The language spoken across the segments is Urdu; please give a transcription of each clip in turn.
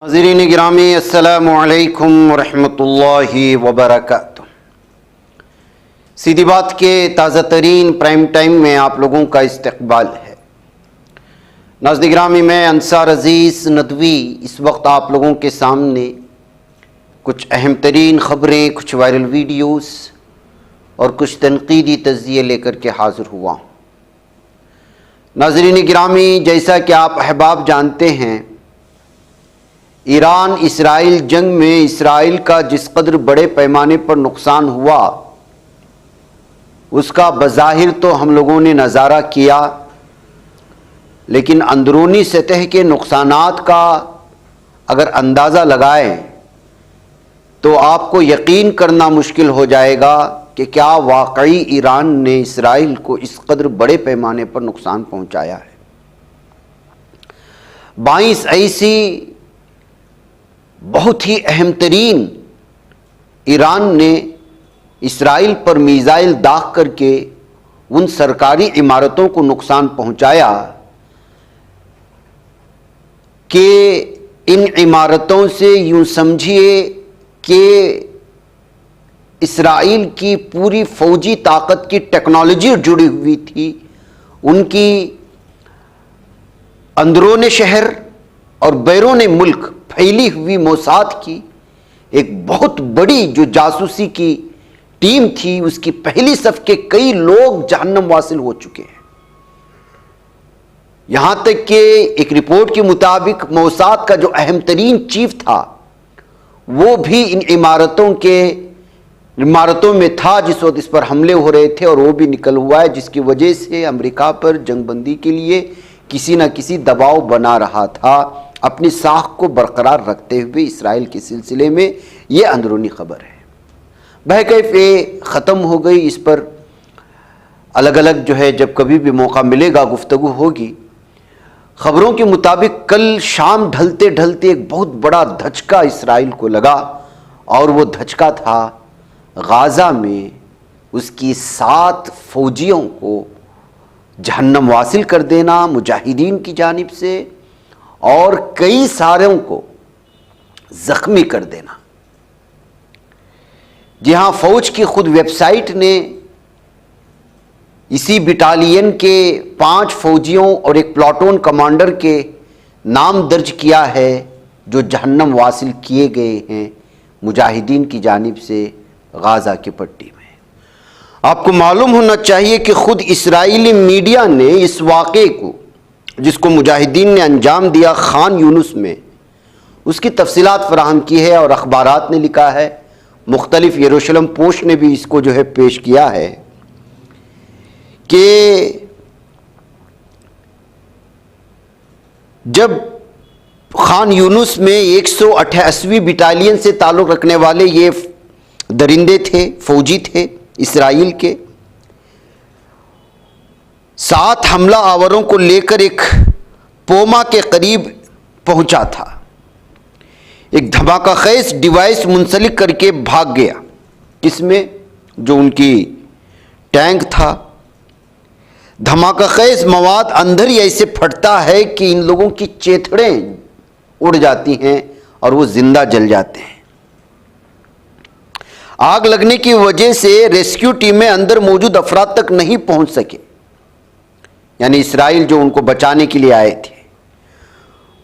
ناظرین گرامی السلام علیکم ورحمۃ اللہ وبرکاتہ۔ سیدھی بات کے تازہ ترین پرائم ٹائم میں آپ لوگوں کا استقبال ہے۔ ناظرین گرامی، میں انصار عزیز ندوی اس وقت آپ لوگوں کے سامنے کچھ اہم ترین خبریں، کچھ وائرل ویڈیوز اور کچھ تنقیدی تجزیے لے کر کے حاضر ہوا ہوں۔ ناظرین گرامی، جیسا کہ آپ احباب جانتے ہیں، ایران اسرائیل جنگ میں اسرائیل کا جس قدر بڑے پیمانے پر نقصان ہوا، اس کا بظاہر تو ہم لوگوں نے نظارہ کیا، لیکن اندرونی سطح کے نقصانات کا اگر اندازہ لگائیں تو آپ کو یقین کرنا مشکل ہو جائے گا کہ کیا واقعی ایران نے اسرائیل کو اس قدر بڑے پیمانے پر نقصان پہنچایا ہے۔ 22 ایسی بہت ہی اہم ترین ایران نے اسرائیل پر میزائل داغ کر کے ان سرکاری عمارتوں کو نقصان پہنچایا کہ ان عمارتوں سے یوں سمجھیے کہ اسرائیل کی پوری فوجی طاقت کی ٹیکنالوجی جڑی ہوئی تھی، ان کی اندرون شہر اور بیرون ملک پھیلی ہوئی موساد کی ایک بہت بڑی جو جاسوسی کی ٹیم تھی، اس کی پہلی صف کے کئی لوگ جہنم واصل ہو چکے ہیں۔ یہاں تک کہ ایک رپورٹ کے مطابق موساد کا جو اہم ترین چیف تھا وہ بھی ان عمارتوں میں تھا جس وقت اس پر حملے ہو رہے تھے، اور وہ بھی نکل ہوا ہے، جس کی وجہ سے امریکہ پر جنگ بندی کے لیے کسی نہ کسی دباؤ بنا رہا تھا، اپنی ساکھ کو برقرار رکھتے ہوئے اسرائیل کے سلسلے میں۔ یہ اندرونی خبر ہے، بہرکیف یہ ختم ہو گئی، اس پر الگ الگ جب کبھی بھی موقع ملے گا گفتگو ہوگی۔ خبروں کے مطابق کل شام ڈھلتے ڈھلتے ایک بہت بڑا دھچکا اسرائیل کو لگا، اور وہ دھچکا تھا غازہ میں اس کی 7 فوجیوں کو جہنم واصل کر دینا مجاہدین کی جانب سے، اور کئی ساروں کو زخمی کر دینا۔ جی ہاں، فوج کی خود ویب سائٹ نے اسی بٹالین کے 5 فوجیوں اور ایک پلاٹون کمانڈر کے نام درج کیا ہے جو جہنم واصل کیے گئے ہیں مجاہدین کی جانب سے غازہ کی پٹی میں۔ آپ کو معلوم ہونا چاہیے کہ خود اسرائیلی میڈیا نے اس واقعے کو، جس کو مجاہدین نے انجام دیا خان یونس میں، اس کی تفصیلات فراہم کی ہے، اور اخبارات نے لکھا ہے، مختلف یروشلم پوسٹ نے بھی اس کو پیش کیا ہے کہ جب خان یونس میں 188ویں بٹالین سے تعلق رکھنے والے یہ درندے تھے، فوجی تھے اسرائیل کے، 7 حملہ آوروں کو لے کر ایک پوما کے قریب پہنچا تھا، ایک دھماکہ خیز ڈیوائس منسلک کر کے بھاگ گیا، کس میں؟ جو ان کی ٹینک تھا۔ دھماکہ خیز مواد اندر ہی ایسے پھٹتا ہے کہ ان لوگوں کی چیتھڑیں اڑ جاتی ہیں اور وہ زندہ جل جاتے ہیں۔ آگ لگنے کی وجہ سے ریسکیو ٹیمیں اندر موجود افراد تک نہیں پہنچ سکے، یعنی اسرائیل جو ان کو بچانے کے لیے آئے تھے۔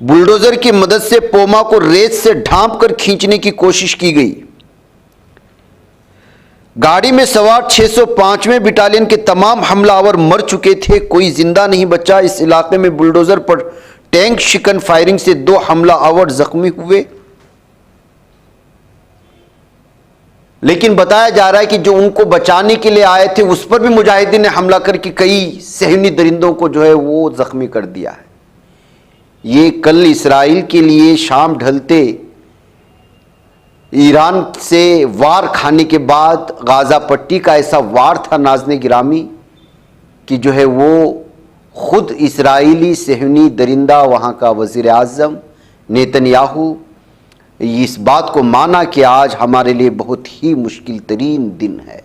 بلڈوزر کی مدد سے پوما کو ریت سے ڈھانپ کر کھینچنے کی کوشش کی گئی۔ گاڑی میں سوار 605ویں بٹالین کے تمام حملہ آور مر چکے تھے، کوئی زندہ نہیں بچا۔ اس علاقے میں بلڈوزر پر ٹینک شکن فائرنگ سے 2 حملہ آور زخمی ہوئے، لیکن بتایا جا رہا ہے کہ جو ان کو بچانے کے لیے آئے تھے اس پر بھی مجاہدین نے حملہ کر کے کئی صہیونی درندوں کو وہ زخمی کر دیا ہے۔ یہ کل اسرائیل کے لیے شام ڈھلتے ایران سے وار کھانے کے بعد غازہ پٹی کا ایسا وار تھا ناظرین گرامی کہ وہ خود اسرائیلی صہیونی درندہ، وہاں کا وزیر اعظم نیتن یاہو، اس بات کو مانا کہ آج ہمارے لیے بہت ہی مشکل ترین دن ہے۔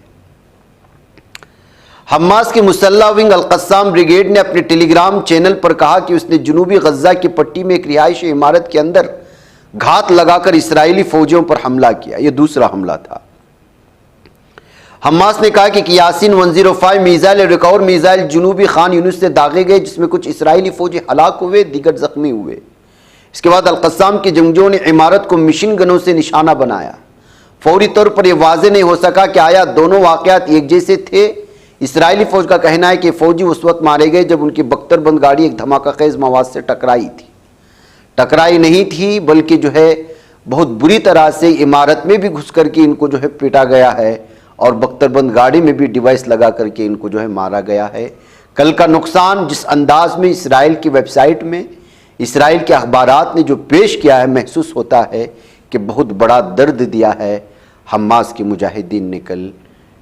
حماس کی مسلح ونگ القسام بریگیڈ نے اپنے ٹیلی گرام چینل پر کہا کہ اس نے جنوبی غزہ کی پٹی میں ایک رہائشی عمارت کے اندر گھات لگا کر اسرائیلی فوجیوں پر حملہ کیا۔ یہ دوسرا حملہ تھا۔ حماس نے کہا کہ یاسین 105 میزائل اور ایک اور میزائل جنوبی خان یونس سے داغے گئے، جس میں کچھ اسرائیلی فوجی ہلاک ہوئے، دیگر زخمی ہوئے۔ اس کے بعد القسام کے جنگجوؤں نے عمارت کو مشین گنوں سے نشانہ بنایا۔ فوری طور پر یہ واضح نہیں ہو سکا کہ آیا دونوں واقعات ایک جیسے تھے۔ اسرائیلی فوج کا کہنا ہے کہ فوجی اس وقت مارے گئے جب ان کی بختر بند گاڑی ایک دھماکہ خیز مواد سے ٹکرائی نہیں تھی، بلکہ جو ہے بہت بری طرح سے عمارت میں بھی گھس کر کے ان کو جو ہے پیٹا گیا ہے، اور بختر بند گاڑی میں بھی ڈیوائس لگا کر کے ان کو جو ہے مارا گیا ہے۔ کل کا نقصان جس انداز میں اسرائیل کی ویب سائٹ میں اسرائیل کے اخبارات نے جو پیش کیا ہے، محسوس ہوتا ہے کہ بہت بڑا درد دیا ہے حماس کے مجاہدین نے کل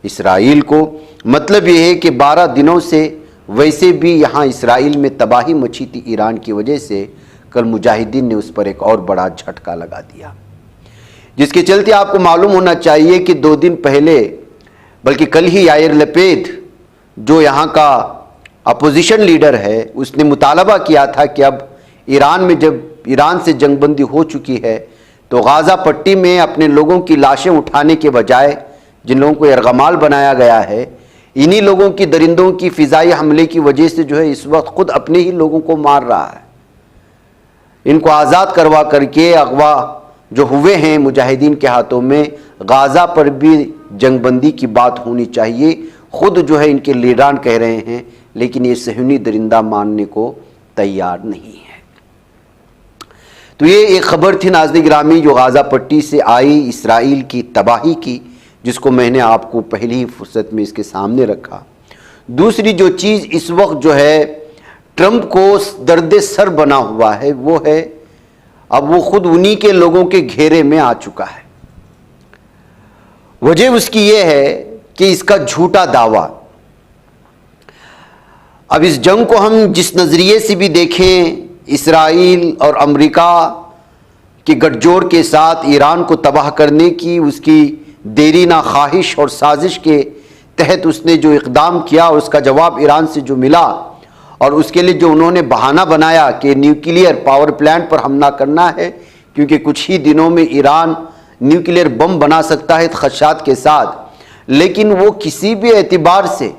اسرائیل کو۔ مطلب یہ ہے کہ 12 دنوں سے ویسے بھی یہاں اسرائیل میں تباہی مچی تھی ایران کی وجہ سے، کل مجاہدین نے اس پر ایک اور بڑا جھٹکا لگا دیا، جس کے چلتے آپ کو معلوم ہونا چاہیے کہ 2 دن پہلے، بلکہ کل ہی یائر لپید جو یہاں کا اپوزیشن لیڈر ہے، اس نے مطالبہ کیا تھا کہ اب ایران میں جب ایران سے جنگ بندی ہو چکی ہے تو غازہ پٹی میں اپنے لوگوں کی لاشیں اٹھانے کے بجائے جن لوگوں کو یرغمال بنایا گیا ہے، انہی لوگوں کی درندوں کی فضائی حملے کی وجہ سے جو ہے اس وقت خود اپنے ہی لوگوں کو مار رہا ہے۔ ان کو آزاد کروا کر کے اغوا جو ہوئے ہیں مجاہدین کے ہاتھوں میں، غازہ پر بھی جنگ بندی کی بات ہونی چاہیے، خود جو ہے ان کے لیڈران کہہ رہے ہیں، لیکن یہ صہیونی درندہ ماننے کو تیار نہیں ہے۔ تو یہ ایک خبر تھی ناظرین گرامی جو غازہ پٹی سے آئی، اسرائیل کی تباہی کی، جس کو میں نے آپ کو پہلی فرصت میں اس کے سامنے رکھا۔ دوسری جو چیز اس وقت جو ہے ٹرمپ کو درد سر بنا ہوا ہے، وہ ہے اب وہ خود انہی کے لوگوں کے گھیرے میں آ چکا ہے۔ وجہ اس کی یہ ہے کہ اس کا جھوٹا دعویٰ، اب اس جنگ کو ہم جس نظریے سے بھی دیکھیں، اسرائیل اور امریکہ کی گٹھ جوڑ کے ساتھ ایران کو تباہ کرنے کی اس کی دیرینہ خواہش اور سازش کے تحت اس نے جو اقدام کیا، اور اس کا جواب ایران سے جو ملا، اور اس کے لیے جو انہوں نے بہانہ بنایا کہ نیوکلیئر پاور پلانٹ پر حملہ کرنا ہے، کیونکہ کچھ ہی دنوں میں ایران نیوکلیئر بم بنا سکتا ہے خدشات کے ساتھ، لیکن وہ کسی بھی اعتبار سے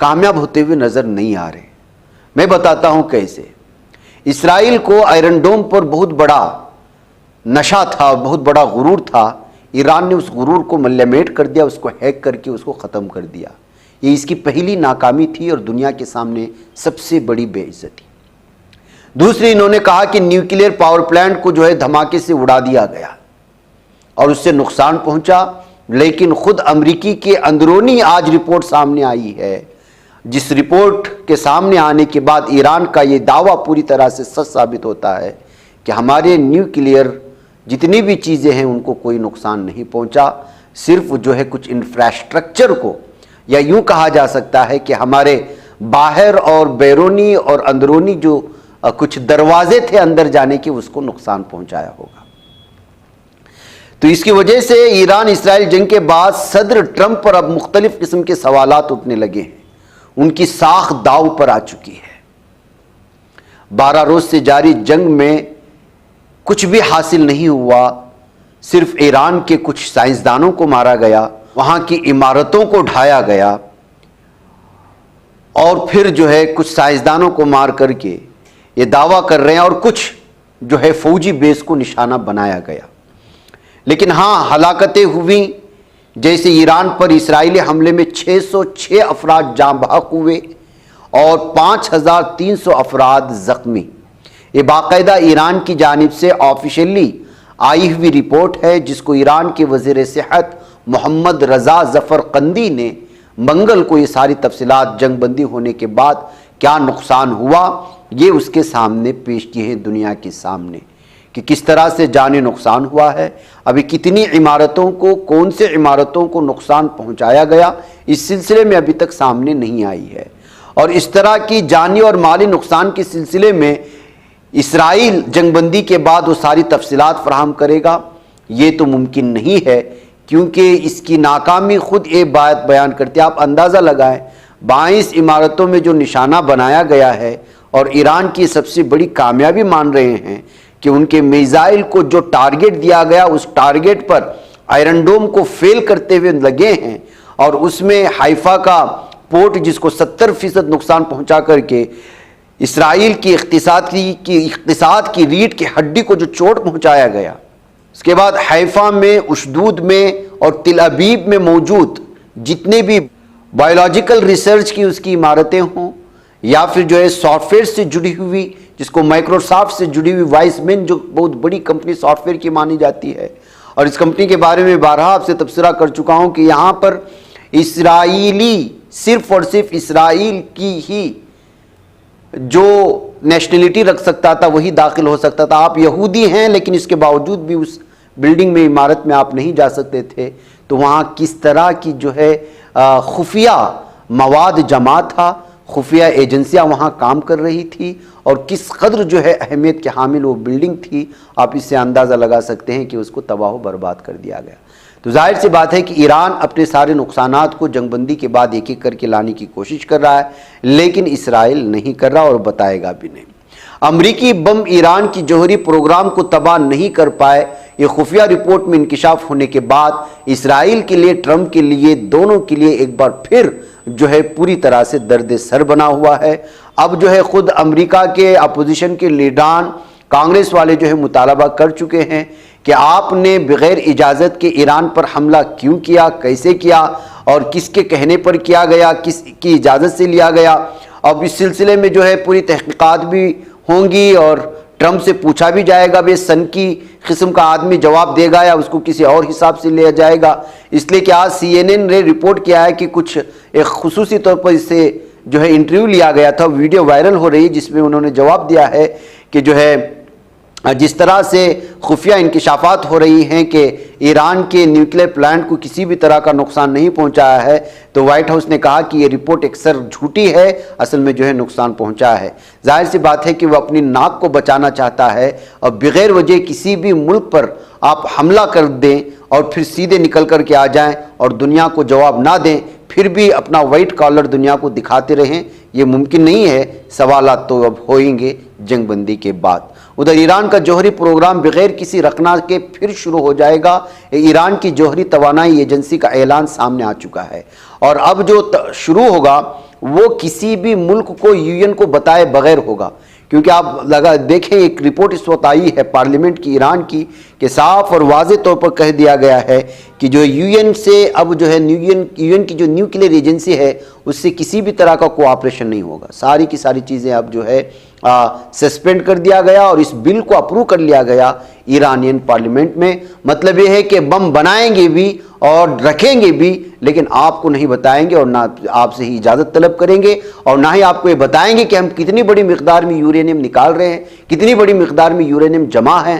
کامیاب ہوتے ہوئے نظر نہیں آ رہے۔ میں بتاتا ہوں کیسے۔ اسرائیل کو آئرن ڈوم پر بہت بڑا نشہ تھا، بہت بڑا غرور تھا، ایران نے اس غرور کو ملیمیٹ کر دیا، اس کو ہیک کر کے اس کو ختم کر دیا۔ یہ اس کی پہلی ناکامی تھی اور دنیا کے سامنے سب سے بڑی بے عزتی۔ دوسری، انہوں نے کہا کہ نیوکلیئر پاور پلانٹ کو جو ہے دھماکے سے اڑا دیا گیا اور اس سے نقصان پہنچا، لیکن خود امریکی کے اندرونی آج رپورٹ سامنے آئی ہے، جس رپورٹ کے سامنے آنے کے بعد ایران کا یہ دعویٰ پوری طرح سے سچ ثابت ہوتا ہے کہ ہمارے نیوکلیئر جتنی بھی چیزیں ہیں ان کو کوئی نقصان نہیں پہنچا، صرف جو ہے کچھ انفراسٹرکچر کو، یا یوں کہا جا سکتا ہے کہ ہمارے باہر اور بیرونی اور اندرونی جو کچھ دروازے تھے اندر جانے کے، اس کو نقصان پہنچایا ہوگا۔ تو اس کی وجہ سے ایران اسرائیل جنگ کے بعد صدر ٹرمپ پر اب مختلف قسم کے سوالات اٹھنے لگے ہیں، ان کی ساکھ داؤ پر آ چکی ہے۔ 12 روز سے جاری جنگ میں کچھ بھی حاصل نہیں ہوا، صرف ایران کے کچھ سائنسدانوں کو مارا گیا، وہاں کی عمارتوں کو ڈھایا گیا، اور پھر جو ہے کچھ سائنسدانوں کو مار کر کے یہ دعویٰ کر رہے ہیں، اور کچھ جو ہے فوجی بیس کو نشانہ بنایا گیا۔ لیکن ہاں، ہلاکتیں ہوئیں، جیسے ایران پر اسرائیلی حملے میں 606 افراد جاں بحق ہوئے اور 5300 افراد زخمی۔ یہ باقاعدہ ایران کی جانب سے آفیشیلی آئی ہوئی رپورٹ ہے، جس کو ایران کے وزیر صحت محمد رضا ظفر قندی نے منگل کو یہ ساری تفصیلات جنگ بندی ہونے کے بعد کیا نقصان ہوا، یہ اس کے سامنے پیش کیے ہیں دنیا کے سامنے، کہ کس طرح سے جانی نقصان ہوا ہے، ابھی کتنی عمارتوں کو، کون سے عمارتوں کو نقصان پہنچایا گیا، اس سلسلے میں ابھی تک سامنے نہیں آئی ہے۔ اور اس طرح کی جانی اور مالی نقصان کے سلسلے میں اسرائیل جنگ بندی کے بعد وہ ساری تفصیلات فراہم کرے گا، یہ تو ممکن نہیں ہے، کیونکہ اس کی ناکامی خود ایک بات بیان کرتے ہیں۔ آپ اندازہ لگائیں، 22 عمارتوں میں جو نشانہ بنایا گیا ہے، اور ایران کی سب سے بڑی کامیابی مان رہے ہیں کہ ان کے میزائل کو جو ٹارگٹ دیا گیا اس ٹارگٹ پر آئرن ڈوم کو فیل کرتے ہوئے لگے ہیں، اور اس میں حیفا کا پورٹ جس کو 70% نقصان پہنچا کر کے اسرائیل کی اقتصاد کی ریڑھ کی ہڈی کو جو چوٹ پہنچایا گیا، اس کے بعد حیفا میں، اشدود میں اور تل ابیب میں موجود جتنے بھی بایولوجیکل ریسرچ کی اس کی عمارتیں ہوں، یا پھر جو ہے سافٹ ویئر سے جڑی ہوئی، جس کو مائکروسافٹ سے جڑی ہوئی وائس مین جو بہت بڑی کمپنی سافٹ ویئر کی مانی جاتی ہے، اور اس کمپنی کے بارے میں بارہا آپ سے تبصرہ کر چکا ہوں کہ یہاں پر اسرائیلی، صرف اور صرف اسرائیل کی ہی جو نیشنلٹی رکھ سکتا تھا وہی داخل ہو سکتا تھا۔ آپ یہودی ہیں لیکن اس کے باوجود بھی اس بلڈنگ میں، عمارت میں آپ نہیں جا سکتے تھے۔ تو وہاں کس طرح کی جو ہے خفیہ مواد جمع تھا، خفیہ ایجنسیاں وہاں کام کر رہی تھی، اور کس قدر جو ہے اہمیت کے حامل وہ بلڈنگ تھی، آپ اس سے اندازہ لگا سکتے ہیں کہ اس کو تباہ و برباد کر دیا گیا۔ تو ظاہر سی بات ہے کہ ایران اپنے سارے نقصانات کو جنگ بندی کے بعد ایک ایک کر کے لانے کی کوشش کر رہا ہے، لیکن اسرائیل نہیں کر رہا اور بتائے گا بھی نہیں۔ امریکی بم ایران کی جوہری پروگرام کو تباہ نہیں کر پائے، یہ خفیہ رپورٹ میں انکشاف ہونے کے بعد اسرائیل کے لیے، ٹرمپ کے لیے، دونوں کے لیے ایک بار پھر جو ہے پوری طرح سے درد سر بنا ہوا ہے۔ اب جو ہے خود امریکہ کے اپوزیشن کے لیڈران، کانگریس والے جو ہے مطالبہ کر چکے ہیں کہ آپ نے بغیر اجازت کے ایران پر حملہ کیوں کیا، کیسے کیا، اور کس کے کہنے پر کیا گیا، کس کی اجازت سے لیا گیا۔ اب اس سلسلے میں جو ہے پوری تحقیقات بھی ہوں گی، اور ٹرمپ سے پوچھا بھی جائے گا، بے سن کی قسم کا آدمی جواب دے گا یا اس کو کسی اور حساب سے لیا جائے گا۔ اس لیے کہ آج CNN نے رپورٹ کیا ہے کہ کچھ ایک خصوصی طور پر اس سے جو ہے انٹرویو لیا گیا تھا، ویڈیو وائرل ہو رہی ہے، جس میں انہوں نے جواب دیا ہے کہ جو ہے جس طرح سے خفیہ انکشافات ہو رہی ہیں کہ ایران کے نیوکلیر پلانٹ کو کسی بھی طرح کا نقصان نہیں پہنچایا ہے، تو وائٹ ہاؤس نے کہا کہ یہ رپورٹ اکثر جھوٹی ہے، اصل میں جو ہے نقصان پہنچا ہے۔ ظاہر سی بات ہے کہ وہ اپنی ناک کو بچانا چاہتا ہے، اور بغیر وجہ کسی بھی ملک پر آپ حملہ کر دیں اور پھر سیدھے نکل کر کے آ جائیں اور دنیا کو جواب نہ دیں، پھر بھی اپنا وائٹ کالر دنیا کو دکھاتے رہیں، یہ ممکن نہیں ہے۔ سوالات تو اب ہوئیں گے جنگ بندی کے بعد۔ ادھر ایران کا جوہری پروگرام بغیر کسی رخنا کے پھر شروع ہو جائے گا۔ ایران کی جوہری توانائی ایجنسی کا اعلان سامنے آ چکا ہے، اور اب جو شروع ہوگا وہ کسی بھی ملک کو، UN کو بتائے بغیر ہوگا، کیونکہ آپ دیکھیں ایک رپورٹ اس وقت آئی ہے پارلیمنٹ کی ایران کی کہ صاف اور واضح طور پر کہہ دیا گیا ہے کہ جو UN سے اب جو ہے UN کی جو نیوکلیئر ایجنسی ہے اس سے کسی بھی طرح کا کوآپریشن نہیں ہوگا۔ ساری کی ساری چیزیں اب جو ہے سسپینڈ کر دیا گیا، اور اس بل کو اپروو کر لیا گیا ایرانین پارلیمنٹ میں۔ مطلب یہ ہے کہ بم بنائیں گے بھی اور رکھیں گے بھی، لیکن آپ کو نہیں بتائیں گے، اور نہ آپ سے ہی اجازت طلب کریں گے، اور نہ ہی آپ کو یہ بتائیں گے کہ ہم کتنی بڑی مقدار میں یورینیم نکال رہے ہیں، کتنی بڑی مقدار میں یورینیم جمع ہے،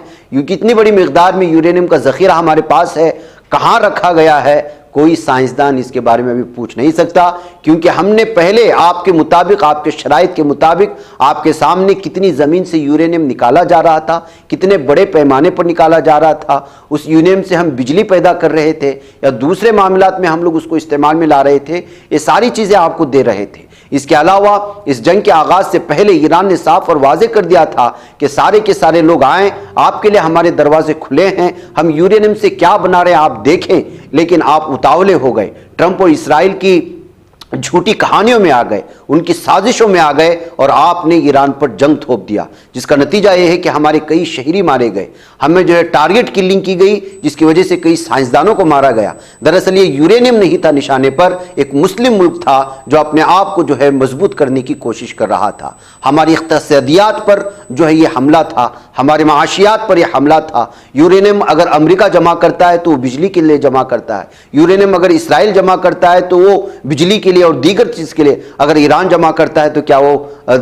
کتنی بڑی مقدار میں یورینیم کا ذخیرہ ہمارے پاس ہے، کہاں رکھا گیا ہے۔ کوئی سائنسدان اس کے بارے میں بھی پوچھ نہیں سکتا، کیونکہ ہم نے پہلے آپ کے مطابق، آپ کے شرائط کے مطابق آپ کے سامنے کتنی زمین سے یورینیم نکالا جا رہا تھا، کتنے بڑے پیمانے پر نکالا جا رہا تھا، اس یورینیم سے ہم بجلی پیدا کر رہے تھے یا دوسرے معاملات میں ہم لوگ اس کو استعمال میں لا رہے تھے، یہ ساری چیزیں آپ کو دے رہے تھے۔ اس کے علاوہ اس جنگ کے آغاز سے پہلے ایران نے صاف اور واضح کر دیا تھا کہ سارے کے سارے لوگ آئیں، آپ کے لیے ہمارے دروازے کھلے ہیں، ہم یورینیم سے کیا بنا رہے ہیں آپ دیکھیں، لیکن آپ اتاولے ہو گئے، ٹرمپ اور اسرائیل کی جھوٹی کہانیوں میں آ گئے، ان کی سازشوں میں آ گئے، اور آپ نے ایران پر جنگ تھوپ دیا، جس کا نتیجہ یہ ہے کہ ہمارے کئی شہری مارے گئے، ہمیں جو ہے ٹارگٹ کلنگ کی گئی، جس کی وجہ سے کئی سائنسدانوں کو مارا گیا۔ دراصل یہ یورینیم نہیں تھا نشانے پر، ایک مسلم ملک تھا جو اپنے آپ کو جو ہے مضبوط کرنے کی کوشش کر رہا تھا۔ ہماری اقتصادیات پر جو ہے یہ حملہ تھا، ہمارے معاشیات پر یہ حملہ تھا۔ یورینیم اگر امریکہ جمع کرتا ہے تو وہ بجلی کے لیے جمع کرتا ہے، یورینیم اگر اسرائیل جمع کرتا ہے تو وہ بجلی کے لیے اور دیگر چیز کے لیے، اگر ایران جمع کرتا ہے تو کیا وہ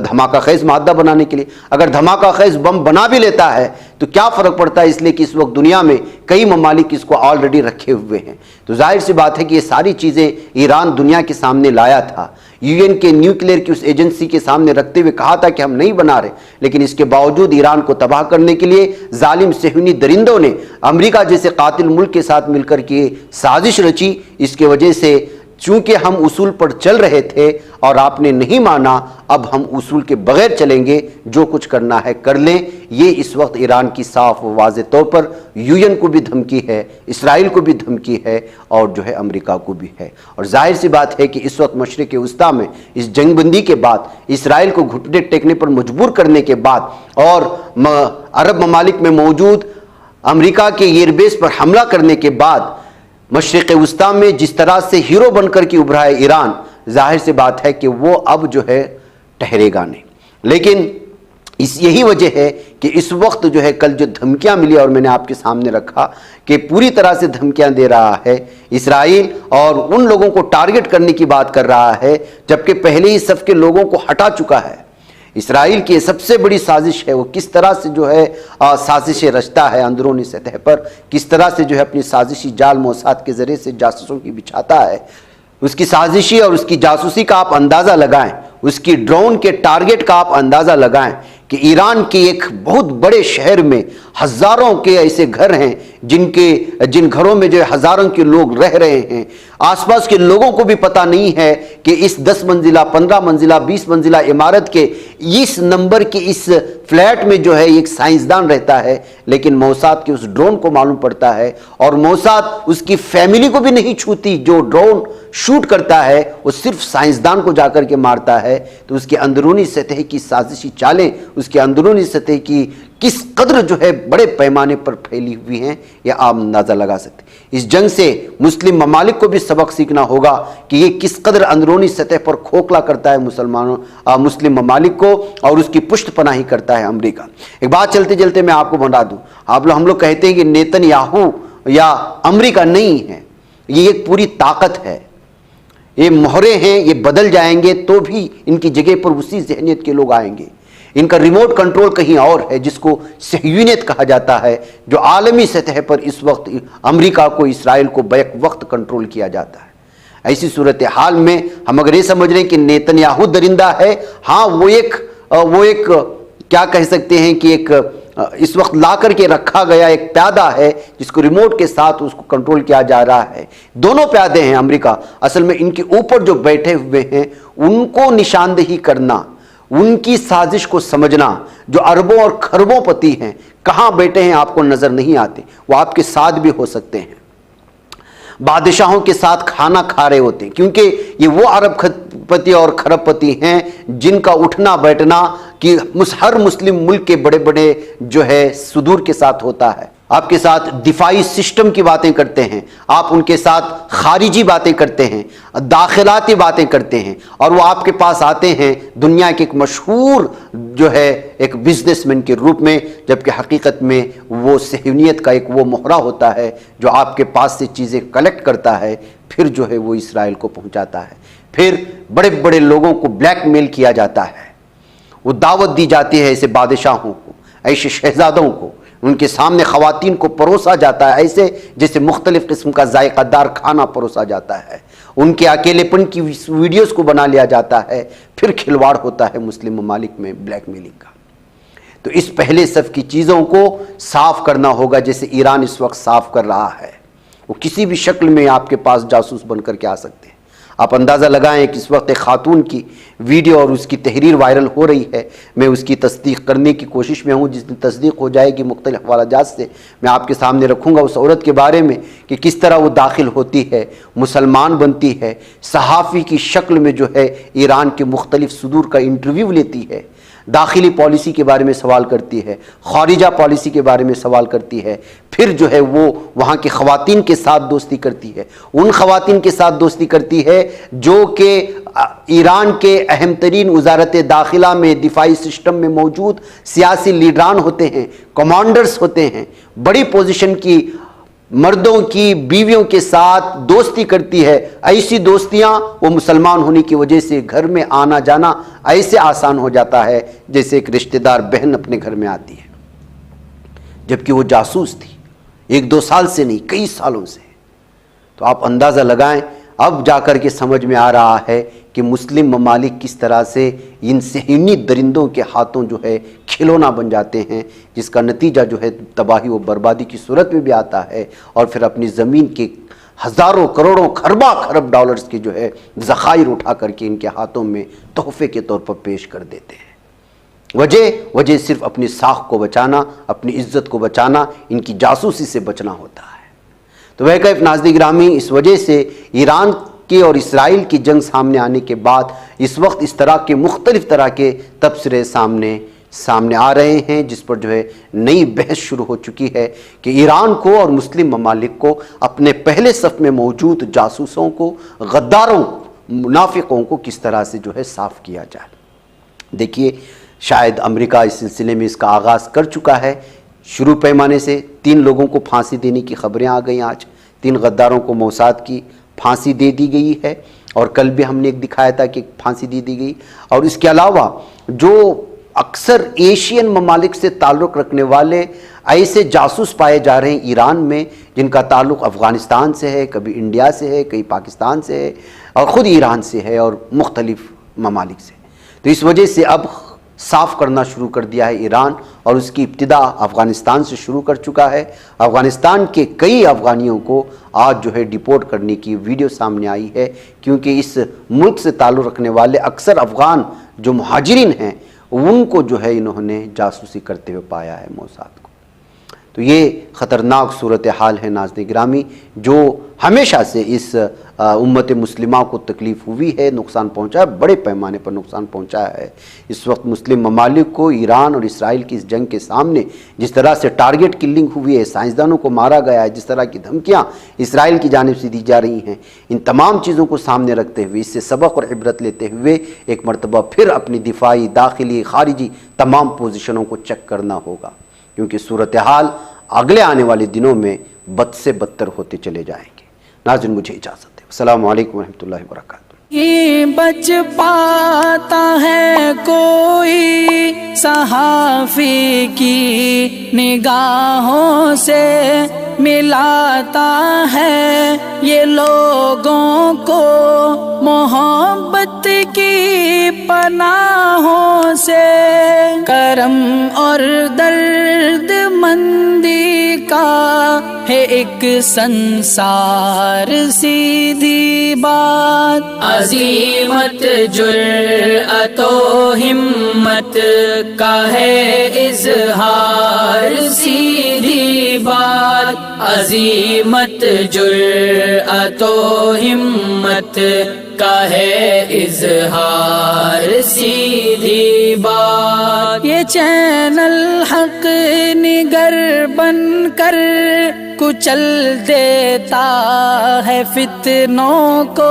دھماکہ خیز مادہ بنانے کے لیے، اگر دھماکہ خیز بم بنا بھی لیتا ہے تو کیا فرق پڑتا ہے، اس لیے کہ اس وقت دنیا میں کئی ممالک اس کو آلریڈی رکھے ہوئے ہیں۔ تو ظاہر سی بات ہے کہ یہ ساری چیزیں ایران دنیا کے سامنے لایا تھا، UN کے نیوکلیئر کی اس ایجنسی کے سامنے رکھتے ہوئے کہا تھا کہ ہم نہیں بنا رہے، لیکن اس کے باوجود ایران کو تباہ کرنے کے لیے ظالم صہیونی درندوں نے امریکہ جیسے قاتل ملک کے ساتھ مل کر کے سازش رچی۔ اس کے وجہ سے چونکہ ہم اصول پر چل رہے تھے اور آپ نے نہیں مانا، اب ہم اصول کے بغیر چلیں گے، جو کچھ کرنا ہے کر لیں۔ یہ اس وقت ایران کی صاف و واضح طور پر UN کو بھی دھمکی ہے، اسرائیل کو بھی دھمکی ہے، اور جو ہے امریکہ کو بھی ہے۔ اور ظاہر سی بات ہے کہ اس وقت مشرق وسطیٰ میں اس جنگ بندی کے بعد، اسرائیل کو گھٹنے ٹیکنے پر مجبور کرنے کے بعد، اور عرب ممالک میں موجود امریکہ کے ایئر بیس پر حملہ کرنے کے بعد، مشرق وسطیٰ میں جس طرح سے ہیرو بن کر کے ابھرا ہے ایران، ظاہر سی بات ہے کہ وہ اب جو ہے ٹھہرے گا نہیں۔ لیکن یہی وجہ ہے کہ اس وقت جو ہے کل جو دھمکیاں ملی، اور میں نے آپ کے سامنے رکھا کہ پوری طرح سے دھمکیاں دے رہا ہے اسرائیل، اور ان لوگوں کو ٹارگٹ کرنے کی بات کر رہا ہے، جبکہ پہلے ہی صف کے لوگوں کو ہٹا چکا ہے۔ اسرائیل کی سب سے بڑی سازش ہے، وہ کس طرح سے جو ہے سازشیں رچتا ہے اندرونی سطح پر، کس طرح سے جو ہے اپنی سازشی جال موساد کے ذریعے سے جاسوسوں کی بچھاتا ہے۔ اس کی سازشی اور اس کی جاسوسی کا آپ اندازہ لگائیں، اس کی ڈرون کے ٹارگٹ کا آپ اندازہ لگائیں کہ ایران کے ایک بہت بڑے شہر میں ہزاروں کے ایسے گھر ہیں جن گھروں میں جو ہزاروں کے لوگ رہ رہے ہیں۔ آس پاس کے لوگوں کو بھی پتہ نہیں ہے کہ اس 10 منزلہ 15 منزلہ 20 منزلہ عمارت کے اس نمبر کے اس فلیٹ میں جو ہے ایک سائنسدان رہتا ہے، لیکن موساد کے اس ڈرون کو معلوم پڑتا ہے، اور موساد اس کی فیملی کو بھی نہیں چھوتی۔ جو ڈرون شوٹ کرتا ہے وہ صرف سائنسدان کو جا کر کے مارتا ہے۔ تو اس کے اندرونی سطح کی سازشی چالیں، اس کے اندرونی سطح کی کس قدر جو ہے بڑے پیمانے پر پھیلی ہوئی ہیں، یہ آپ اندازہ لگا سکتے ہیں۔ اس جنگ سے مسلم ممالک کو بھی سبق سیکھنا ہوگا کہ یہ کس قدر اندرونی سطح پر کھوکھلا کرتا ہے مسلم ممالک کو، اور اس کی پشت پناہی کرتا ہے امریکہ۔ ایک بات چلتے چلتے میں آپ کو بتا دوں، ہم لوگ کہتے ہیں کہ نیتن یاہو یا امریکہ نہیں ہے، یہ ایک پوری طاقت ہے۔ یہ مہرے ہیں، یہ بدل جائیں گے تو بھی ان کی جگہ پر اسی ذہنیت کے لوگ آئیں گے۔ ان کا ریموٹ کنٹرول کہیں اور ہے، جس کو صہیونیت کہا جاتا ہے، جو عالمی سطح پر اس وقت امریکہ کو، اسرائیل کو بیک وقت کنٹرول کیا جاتا ہے۔ ایسی صورتحال میں ہم اگر یہ سمجھ رہے ہیں کہ نیتن یاہو درندہ ہے، ہاں وہ ایک کیا کہہ سکتے ہیں کہ ایک اس وقت لا کر کے رکھا گیا ایک پیادہ ہے جس کو ریموٹ کے ساتھ اس کو کنٹرول کیا جا رہا ہے۔ دونوں پیادے ہیں امریکہ، اصل میں ان کے اوپر جو بیٹھے ہوئے ہیں ان کو نشاندہی کرنا، ان کی سازش کو سمجھنا، جو اربوں اور خربوں پتی ہیں، کہاں بیٹھے ہیں آپ کو نظر نہیں آتے، وہ آپ کے ساتھ بھی ہو سکتے ہیں، بادشاہوں کے ساتھ کھانا کھا رہے ہوتے ہیں، کیونکہ یہ وہ ارب پتی اور خرب پتی ہیں جن کا اٹھنا بیٹھنا کہ ہر مسلم ملک کے بڑے بڑے جو ہے صدور کے ساتھ ہوتا ہے۔ آپ کے ساتھ دفاعی سسٹم کی باتیں کرتے ہیں، آپ ان کے ساتھ خارجی باتیں کرتے ہیں، داخلاتی باتیں کرتے ہیں، اور وہ آپ کے پاس آتے ہیں دنیا کے ایک مشہور جو ہے ایک بزنس مین کے روپ میں، جبکہ حقیقت میں وہ صہیونیت کا ایک وہ مہرہ ہوتا ہے جو آپ کے پاس سے چیزیں کلیکٹ کرتا ہے، پھر جو ہے وہ اسرائیل کو پہنچاتا ہے۔ پھر بڑے بڑے لوگوں کو بلیک میل کیا جاتا ہے، وہ دعوت دی جاتی ہے ایسے بادشاہوں کو، ایسے شہزادوں کو، ان کے سامنے خواتین کو پروسا جاتا ہے ایسے جیسے مختلف قسم کا ذائقہ دار کھانا پروسا جاتا ہے، ان کے اکیلے پن کی ویڈیوز کو بنا لیا جاتا ہے، پھر کھلواڑ ہوتا ہے مسلم ممالک میں بلیک میلنگ کا۔ تو اس پہلے صف کی چیزوں کو صاف کرنا ہوگا، جیسے ایران اس وقت صاف کر رہا ہے۔ وہ کسی بھی شکل میں آپ کے پاس جاسوس بن کر کے آ سکتے ہیں۔ آپ اندازہ لگائیں کہ اس وقت ایک خاتون کی ویڈیو اور اس کی تحریر وائرل ہو رہی ہے، میں اس کی تصدیق کرنے کی کوشش میں ہوں، جس دن تصدیق ہو جائے گی مختلف حوالہ جات سے میں آپ کے سامنے رکھوں گا اس عورت کے بارے میں کہ کس طرح وہ داخل ہوتی ہے، مسلمان بنتی ہے، صحافی کی شکل میں جو ہے ایران کے مختلف صدور کا انٹرویو لیتی ہے، داخلی پالیسی کے بارے میں سوال کرتی ہے، خارجہ پالیسی کے بارے میں سوال کرتی ہے، پھر جو ہے وہ وہاں کی خواتین کے ساتھ دوستی کرتی ہے، ان خواتین کے ساتھ دوستی کرتی ہے جو کہ ایران کے اہم ترین وزارت داخلہ میں دفاعی سسٹم میں موجود سیاسی لیڈران ہوتے ہیں، کمانڈرز ہوتے ہیں، بڑی پوزیشن کی مردوں کی بیویوں کے ساتھ دوستی کرتی ہے۔ ایسی دوستیاں وہ مسلمان ہونے کی وجہ سے گھر میں آنا جانا ایسے آسان ہو جاتا ہے جیسے ایک رشتہ دار بہن اپنے گھر میں آتی ہے، جبکہ وہ جاسوس تھی، 1-2 سال سے نہیں، کئی سالوں سے۔ تو آپ اندازہ لگائیں، اب جا کر کے سمجھ میں آ رہا ہے کہ مسلم ممالک کس طرح سے ان صہیونی درندوں کے ہاتھوں جو ہے کھلونا بن جاتے ہیں، جس کا نتیجہ جو ہے تباہی و بربادی کی صورت میں بھی آتا ہے، اور پھر اپنی زمین کے ہزاروں کروڑوں خربہ خرب ڈالرز کے جو ہے ذخائر اٹھا کر کے ان کے ہاتھوں میں تحفے کے طور پر پیش کر دیتے ہیں۔ وجہ صرف اپنی ساکھ کو بچانا، اپنی عزت کو بچانا، ان کی جاسوسی سے بچنا ہوتا ہے۔ تو وہ کیف ناظرین گرامی، اس وجہ سے ایران کے اور اسرائیل کی جنگ سامنے آنے کے بعد اس وقت اس طرح کے مختلف طرح کے تبصرے سامنے آ رہے ہیں، جس پر جو ہے نئی بحث شروع ہو چکی ہے کہ ایران کو اور مسلم ممالک کو اپنے پہلے صف میں موجود جاسوسوں کو، غداروں، منافقوں کو کس طرح سے جو ہے صاف کیا جائے۔ دیکھیے، شاید امریکہ اس سلسلے میں اس کا آغاز کر چکا ہے۔ شروع پیمانے سے 3 لوگوں کو پھانسی دینے کی خبریں آ گئیں۔ آج 3 غداروں کو موساد کی پھانسی دے دی گئی ہے، اور کل بھی ہم نے ایک دکھایا تھا کہ پھانسی دے دی گئی۔ اور اس کے علاوہ جو اکثر ایشین ممالک سے تعلق رکھنے والے ایسے جاسوس پائے جا رہے ہیں ایران میں، جن کا تعلق افغانستان سے ہے، کبھی انڈیا سے ہے، کئی پاکستان سے ہے، اور خود ایران سے ہے، اور مختلف ممالک سے، تو اس وجہ سے اب صاف کرنا شروع کر دیا ہے ایران، اور اس کی ابتدا افغانستان سے شروع کر چکا ہے۔ افغانستان کے کئی افغانیوں کو آج جو ہے ڈیپورٹ کرنے کی ویڈیو سامنے آئی ہے، کیونکہ اس ملک سے تعلق رکھنے والے اکثر افغان جو مہاجرین ہیں، ان کو جو ہے انہوں نے جاسوسی کرتے ہوئے پایا ہے موساد کو۔ تو یہ خطرناک صورتحال ہے ناظرین گرامی، جو ہمیشہ سے اس امت مسلمہ کو تکلیف ہوئی ہے، نقصان پہنچا ہے، بڑے پیمانے پر نقصان پہنچایا ہے۔ اس وقت مسلم ممالک کو ایران اور اسرائیل کی اس جنگ کے سامنے جس طرح سے ٹارگٹ کلنگ ہوئی ہے، سائنسدانوں کو مارا گیا ہے، جس طرح کی دھمکیاں اسرائیل کی جانب سے دی جا رہی ہیں، ان تمام چیزوں کو سامنے رکھتے ہوئے، اس سے سبق اور عبرت لیتے ہوئے ایک مرتبہ پھر اپنی دفاعی، داخلی، خارجی تمام پوزیشنوں کو چیک کرنا ہوگا، کیونکہ صورتحال اگلے آنے والے دنوں میں بد سے بدتر ہوتے چلے جائیں گے۔ ناظرین، مجھے اجازت ہے۔ السلام علیکم ورحمۃ اللہ وبرکاتہ۔ بچ پاتا ہے کوئی صحافی کی نگاہوں سے، ملاتا ہے یہ لوگوں کو محبت کی پناہوں سے، کرم اور درد مندی کا ہے ایک سنسار، سیدھی بات، عزیمت جرأت و ہمت کا ہے اظہار، سیدھی بات، عزیمت جرأت و ہمت کا ہے اظہار، سیدھی بات۔ یہ چینل حق نگر بن کر کچل دیتا ہے فتنوں کو،